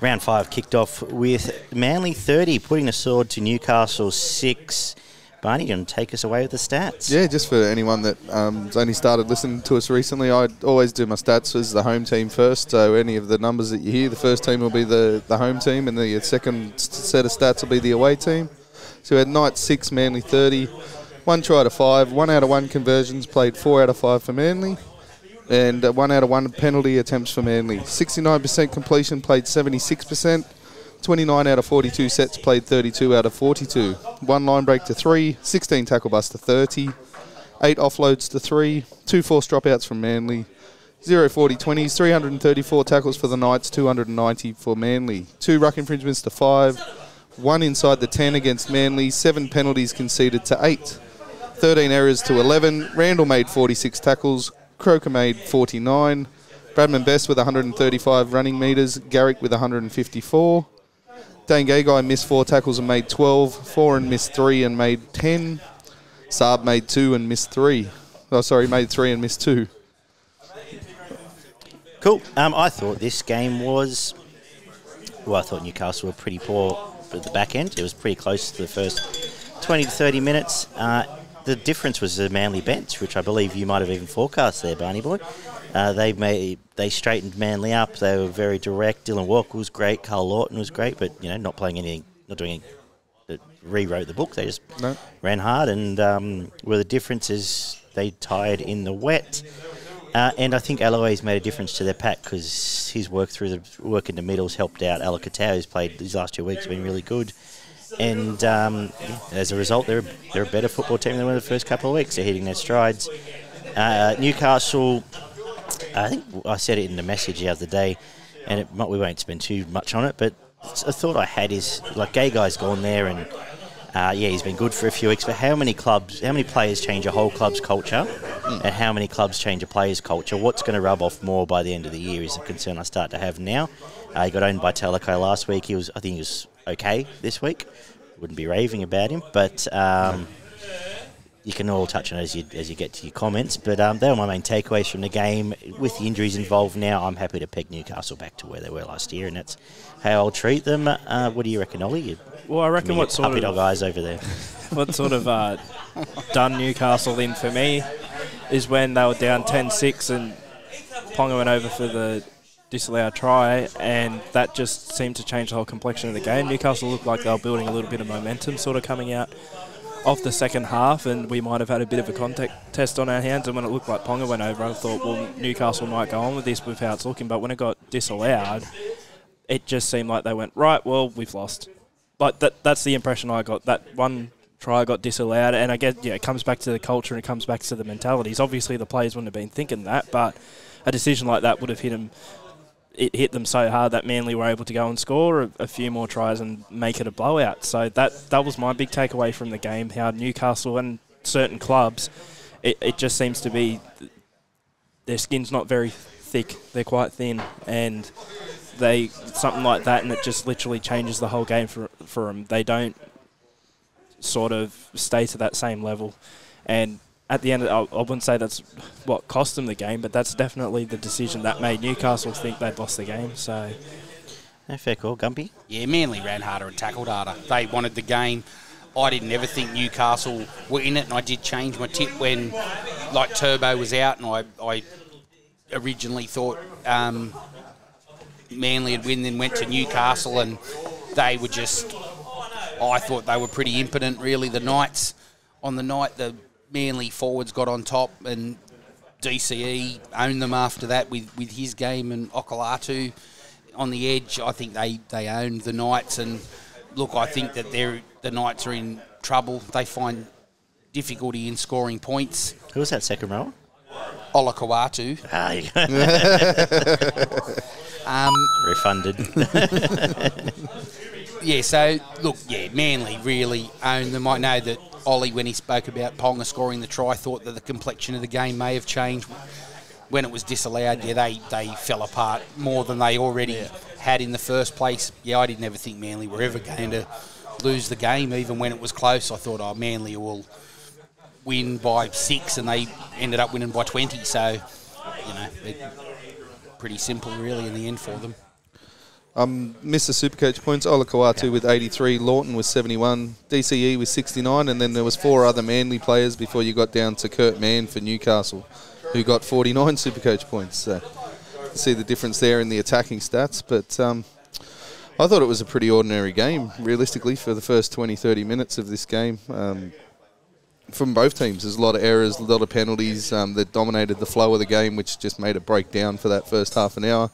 Round 5 kicked off with Manly 30, putting a sword to Newcastle 6. Barney, you going to take us away with the stats? Yeah, just for anyone that has only started listening to us recently, I always do my stats as the home team first. So any of the numbers that you hear, the first team will be the home team, and the second set of stats will be the away team. So we had Knights 6, Manly 30, 1 try to 5, 1 out of 1 conversions, played 4 out of 5 for Manly, and 1 out of 1 penalty attempts for Manly. 69% completion, played 76%. 29 out of 42 sets, played 32 out of 42. 1 line break to 3, 16 tackle busts to 30, 8 offloads to 3, 2 forced dropouts from Manly, 0 40-20s, 334 tackles for the Knights, 290 for Manly. 2 ruck infringements to 5, 1 inside the 10 against Manly, 7 penalties conceded to 8, 13 errors to 11. Randall made 46 tackles, Croker made 49, Bradman Best with 135 running metres, Garrick with 154. Dane Gagai missed 4 tackles and made 12. Foran missed 3 and made 10. Saab made 2 and missed 3. Oh, sorry, made 3 and missed 2. Cool. I thought this game was... Well, I thought Newcastle were pretty poor at the back end. It was pretty close to the first 20 to 30 minutes. The difference was the Manly bench, which I believe you might have even forecast there, Barney Boy. They straightened Manly up. They were very direct. Dylan Walker was great. Carl Lawton was great, but not playing anything, not doing anything that rewrote the book. They just ran hard, and where the difference is they tied in the wet. And I think Eloise made a difference to their pack because his work in the middles helped out Alakatau, who's played these last 2 weeks, been really good. And as a result, they're a better football team than they were the first couple of weeks. They're hitting their strides. Newcastle, I think I said it in the message the other day, and we won't spend too much on it, but a thought I had is, like, Gagai's gone there, and he's been good for a few weeks, but how many players change a whole club's culture, and how many clubs change a player's culture? What's going to rub off more by the end of the year is a concern I start to have now. He got owned by Talakai last week. I think he was okay this week. Wouldn't be raving about him, but you can all touch on it as you get to your comments. But they were my main takeaways from the game. With the injuries involved now, I'm happy to peg Newcastle back to where they were last year, and that's how I'll treat them. What do you reckon, Ollie? Well, I reckon what sort of dog eyes over there. What sort of done Newcastle in for me is when they were down 10-6 and Ponga went over for the disallowed try, and that just seemed to change the whole complexion of the game. Newcastle looked like they were building a little bit of momentum sort of coming out off the second half, and we might have had a bit of a contact test on our hands, and when it looked like Ponga went over, I thought, well, Newcastle might go on with this with how it's looking, but when it got disallowed, it just seemed like they went, right, well, we've lost. Like, that's the impression I got. That one try got disallowed, and I guess, it comes back to the culture and it comes back to the mentalities. Obviously, the players wouldn't have been thinking that, but a decision like that would have hit them. It hit them so hard that Manly were able to go and score a few more tries and make it a blowout. So that was my big takeaway from the game, how Newcastle and certain clubs, it just seems to be their skin's not very thick. They're quite thin, and something like that, and it just literally changes the whole game for them. They don't sort of stay to that same level. And at the end, I wouldn't say that's what cost them the game, but that's definitely the decision that made Newcastle think they'd lost the game. So, fair call, Gumpy. Yeah, Manly ran harder and tackled harder. They wanted the game. I didn't ever think Newcastle were in it, and I did change my tip when, like, Turbo was out, and I originally thought Manly would win, then went to Newcastle, and they were just... I thought they were pretty impotent, really. The Knights, on the night, the Manly forwards got on top, and DCE owned them after that with his game, and Okolatu on the edge. I think they owned the Knights, and look, I think that the Knights are in trouble. They find difficulty in scoring points. Who was that second rower? Olakawatu. Refunded. Yeah, so, look, Manly really owned them. I know that Ollie, when he spoke about Ponga scoring the try, thought that the complexion of the game may have changed. When it was disallowed, they fell apart more than they already had in the first place. Yeah, I didn't ever think Manly were ever going to lose the game, even when it was close. I thought, Manly will win by 6, and they ended up winning by 20. So, pretty simple, really, in the end for them. Missed the Supercoach points. Ola Kawatu with 83, Lawton with 71, DCE with 69, and then there was 4 other Manly players before you got down to Kurt Mann for Newcastle, who got 49 Supercoach points. So you see the difference there in the attacking stats. But I thought it was a pretty ordinary game, realistically, for the first 20, 30 minutes of this game. From both teams, there's a lot of errors, a lot of penalties that dominated the flow of the game, which just made it break down for that first half an hour.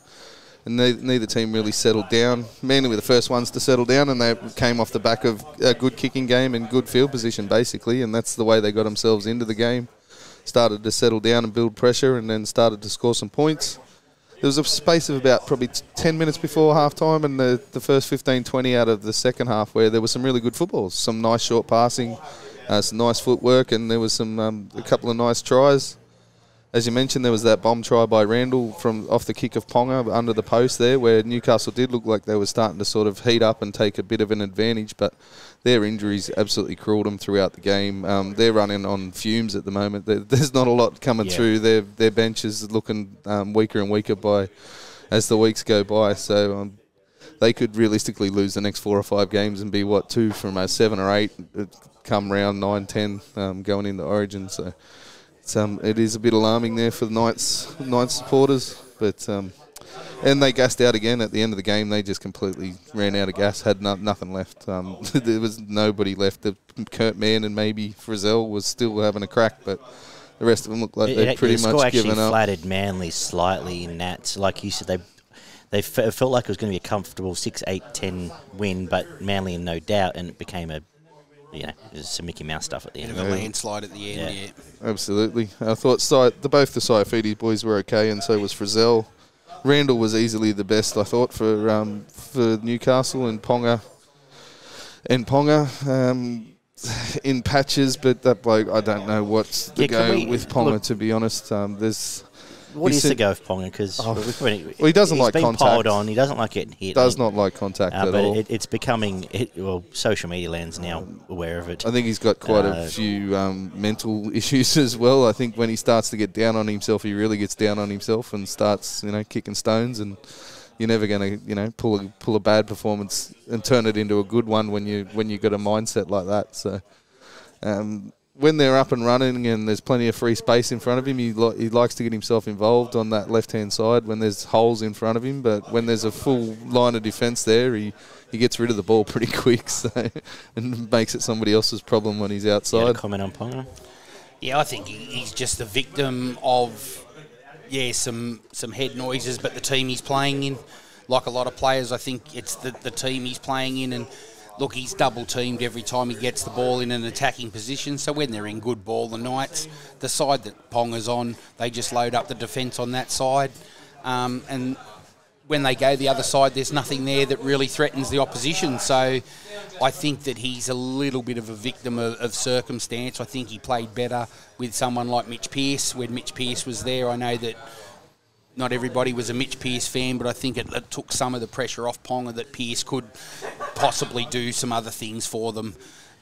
And neither team really settled down. Manly were the first ones to settle down, and they came off the back of a good kicking game and good field position, basically, and that's the way they got themselves into the game. Started to settle down and build pressure, and then started to score some points. There was a space of about probably 10 minutes before half-time and the first 15, 20 out of the second half where there was some really good footballs, some nice short passing, some nice footwork, and there was some a couple of nice tries. As you mentioned, there was that bomb try by Randall from off the kick of Ponga under the post there, where Newcastle did look like they were starting to sort of heat up and take a bit of an advantage, but their injuries absolutely cruelled them throughout the game. They're running on fumes at the moment. There's not a lot coming through. Their bench is looking weaker and weaker as the weeks go by. So they could realistically lose the next 4 or 5 games and be, 2 from a 7 or 8 come round 9, 10 going into Origin. So it is a bit alarming there for the Knights supporters, but and they gassed out again at the end of the game. They just completely ran out of gas, had nothing left. There was nobody left. Kurt Mann and maybe Frizzell was still having a crack, but the rest of them looked like they'd pretty much given up. Actually flattered Manly slightly in that. Like you said, they felt like it was going to be a comfortable 6-8-10 win, but Manly in no doubt, and it became it was some Mickey Mouse stuff at the end. Bit of a landslide at the end, yeah. Absolutely. I thought both the Saifidi boys were okay, and so was Frizzell. Randall was easily the best, I thought, for Newcastle, and Ponga in patches, but that bloke, I don't know what's the go with Ponga, to be honest. What is the go with Ponga? Because he doesn't like been contact. Piled on. He doesn't like getting hit. Does not like contact at all. But it's becoming, social media land's now aware of it. I think he's got quite a few mental issues as well. I think when he starts to get down on himself, he really gets down on himself and starts, kicking stones. And you're never going to, pull a bad performance and turn it into a good one when you got a mindset like that. So. When they're up and running and there's plenty of free space in front of him, he likes to get himself involved on that left-hand side when there's holes in front of him. But when there's a full line of defence there, he gets rid of the ball pretty quick, and makes it somebody else's problem when he's outside. You got a comment on Ponga? Yeah, I think he's just a victim of some head noises, but the team he's playing in, like a lot of players, I think it's the team he's playing in. And look, he's double-teamed every time he gets the ball in an attacking position. So when they're in good ball, the Knights, the side that Ponga's on, they just load up the defence on that side. And when they go the other side, there's nothing there that really threatens the opposition. So I think that he's a little bit of a victim of circumstance. I think he played better with someone like Mitch Pearce. When Mitch Pearce was there, I know that not everybody was a Mitch Pearce fan, but I think it took some of the pressure off Ponga that Pearce could possibly do some other things for them.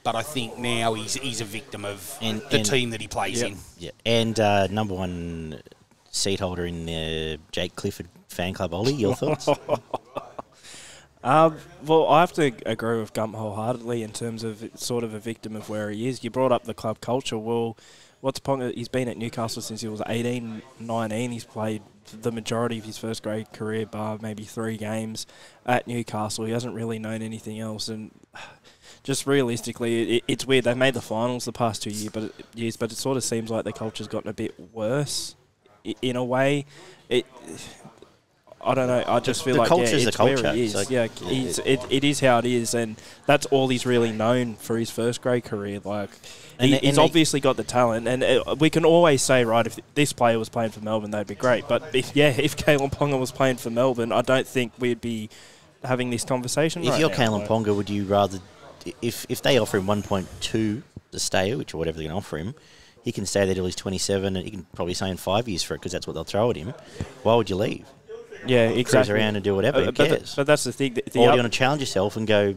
But I think now he's a victim of the team that he plays in. Yeah. And number 1 seat holder in the Jake Clifford fan club, Ollie, your thoughts? Well, I have to agree with Gump wholeheartedly in terms of sort of a victim of where he is. You brought up the club culture. Well, what's Ponga? He's been at Newcastle since he was 18, 19. He's played the majority of his first grade career, bar maybe 3 games at Newcastle. He hasn't really known anything else, and just realistically, it's weird. They've made the finals the past 2 years, but it sort of seems like the culture's gotten a bit worse in a way. I don't know. I just feel like culture's it's the culture. Where he is. Like, it is how it is, and that's all he's really known for his first grade career. Like, he's obviously got the talent, and we can always say, right, if this player was playing for Melbourne, they'd be great. But if Kalen Ponga was playing for Melbourne, I don't think we'd be having this conversation. If you're Kalen Ponga, would you rather, if they offer him 1.2 to stay, which or whatever they're going to offer him, he can stay there till he's 27, and he can probably sign 5 years for it because that's what they'll throw at him. Why would you leave? Yeah, exactly. Cruise around and do whatever. Who cares? But that's the thing. Or do you want to challenge yourself and go?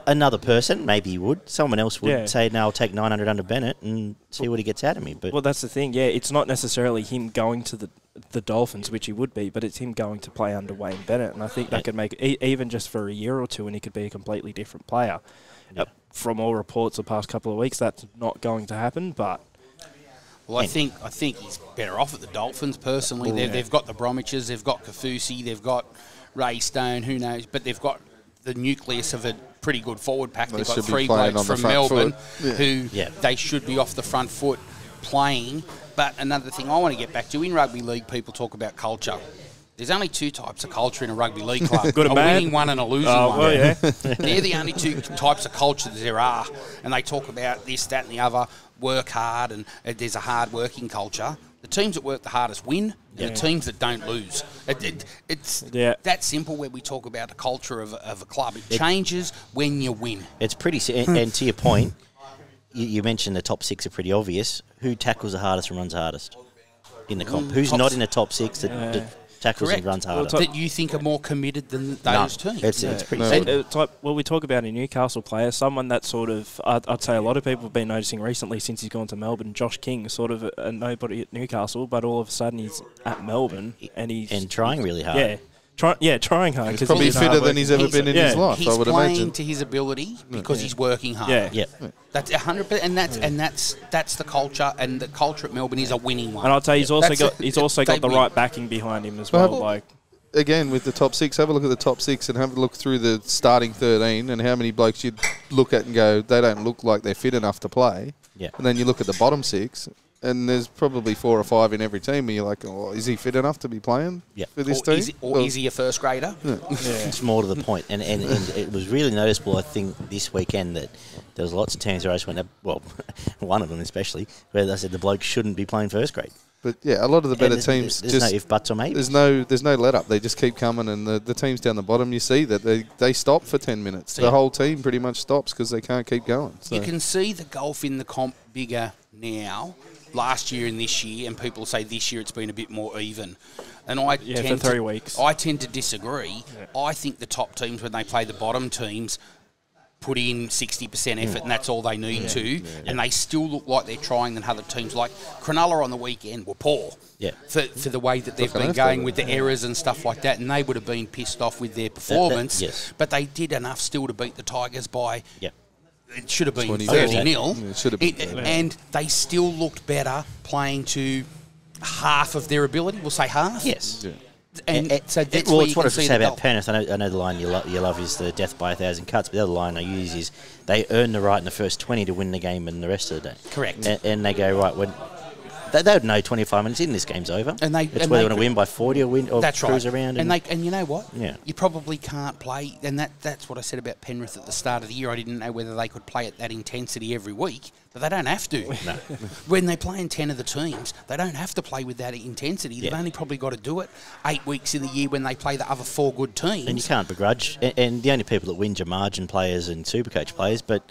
Another person, maybe you would. Someone else would say, "No, I'll take 900 under Bennett and see what he gets out of me." But that's the thing. Yeah, it's not necessarily him going to the Dolphins, which he would be, but it's him going to play under Wayne Bennett, and I think that could make even just for a year or two, and he could be a completely different player. Yeah. From all reports the past couple of weeks, that's not going to happen, but. Well, I think he's better off at the Dolphins, personally. They've got the Bromwiches, they've got Kaufusi, they've got Ray Stone, who knows, but they've got the nucleus of a pretty good forward pack. They've got 3 blokes from Melbourne who they should be off the front foot playing. But another thing I want to get back to, in rugby league, people talk about culture. There's only 2 types of culture in a rugby league club. Good and a bad. winning one and a losing one. Well, yeah. They're the only 2 types of culture that there are. And they talk about this, that and the other, work hard, and there's a hard-working culture. The teams that work the hardest win, and the teams that don't lose. It's that simple when we talk about the culture of a club. It changes when you win. It's pretty... and to your point, you mentioned the top 6 are pretty obvious. Who tackles the hardest and runs hardest in the comp? Who's not in the top 6 that tackles and runs harder? That you think are more committed than those teams. It's pretty simple. We talk about a Newcastle player, someone that sort of, I'd say a lot of people have been noticing recently since he's gone to Melbourne. Josh King, sort of a nobody at Newcastle, but all of a sudden he's at Melbourne and trying really hard. Trying hard. He's probably fitter than he's ever been in his life, I would imagine. He's playing to his ability because he's working hard. Yeah. That's 100%, and that's the culture, and the culture at Melbourne is a winning one. And I'll tell you, he's also got the right backing behind him as well. Again, with the top 6, have a look at the top 6 and have a look through the starting 13 and how many blokes you'd look at and go, they don't look like they're fit enough to play. Yeah. And then you look at the bottom 6, and there's probably 4 or 5 in every team where you're like, oh, is he fit enough to be playing for this team? Is he a first grader? Yeah. It's more to the point. And it was really noticeable, I think, this weekend that there was lots of teams where I just went, well, one of them especially, where they said the bloke shouldn't be playing first grade. But yeah, a lot of the better teams there's no if, buts, or maybe. There's no let up. They just keep coming, and the teams down the bottom, you see that they stop for 10 minutes. The whole team pretty much stops because they can't keep going. So. You can see the gulf in the comp bigger now, last year and this year, and people say this year it's been a bit more even. And for 3 weeks. I tend to disagree. Yeah. I think the top teams, when they play the bottom teams, put in 60% effort, and that's all they need and they still look like they're trying than other teams. Like Cronulla on the weekend were poor for the way that they've been going with the errors and stuff like that, and they would have been pissed off with their performance, but they did enough still to beat the Tigers by... It should have been 30-0, and they still looked better playing to half of their ability. We'll say half. Yes. Yeah. And so that's well, where it's you what I can was see say about Penrith. I know the line you love is the death by 1,000 cuts, but the other line I use is they earn the right in the first 20 to win the game and the rest of the day. Correct. And they go, right, when they would know 25 minutes in, this game's over. And it's whether they want to win by 40 or cruise around. And you know what? Yeah. You probably can't play, and that's what I said about Penrith at the start of the year. I didn't know whether they could play at that intensity every week, but they don't have to. No. When they play in 10 of the teams, they don't have to play with that intensity. They've only probably got to do it 8 weeks in the year when they play the other 4 good teams. And you can't begrudge. And the only people that win are margin players and Supercoach players, but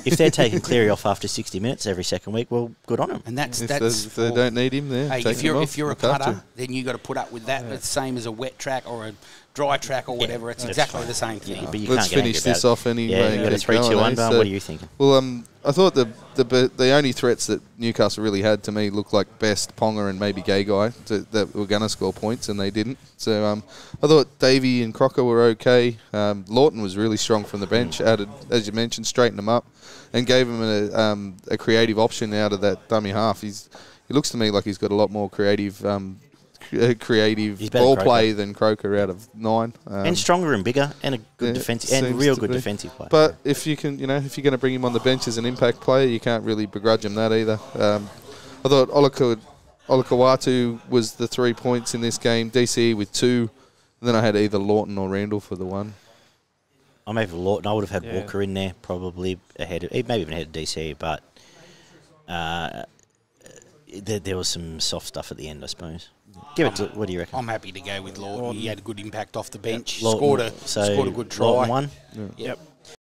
if they're taking Cleary off after 60 minutes every second week, well, good on them. And that's if they don't need him there. Hey, if you're a putter, then you got to put up with that. It's the same as a wet track or a dry track or whatever. It's exactly the same thing. But you Let's can't finish this off anyway. Yeah, you got a 3-2-1. What are you thinking? Well, I thought the only threats that Newcastle really had to me looked like Best, Ponga, and maybe Gay Guy that were going to score points, and they didn't. So I thought Davey and Crocker were okay. Lawton was really strong from the bench. Added, as you mentioned, straightened him up, and gave him a creative option out of that dummy half. He looks to me like he's got a lot more creative ball play than Croker out of 9. And stronger and bigger and a good defensive and real good defensive player. But if you can, if you're going to bring him on the bench as an impact player, you can't really begrudge him that either. I thought Olakawatu was the 3 points in this game, DCE with 2, and then I had either Lawton or Randall for the 1. I'm over Lawton. I would have had Walker in there probably ahead of, maybe even ahead of DCE, but there was some soft stuff at the end, I suppose. What do you reckon? I'm happy to go with Lawton. He had a good impact off the bench. Lawton, Scored a good try. Lawton won? Yep.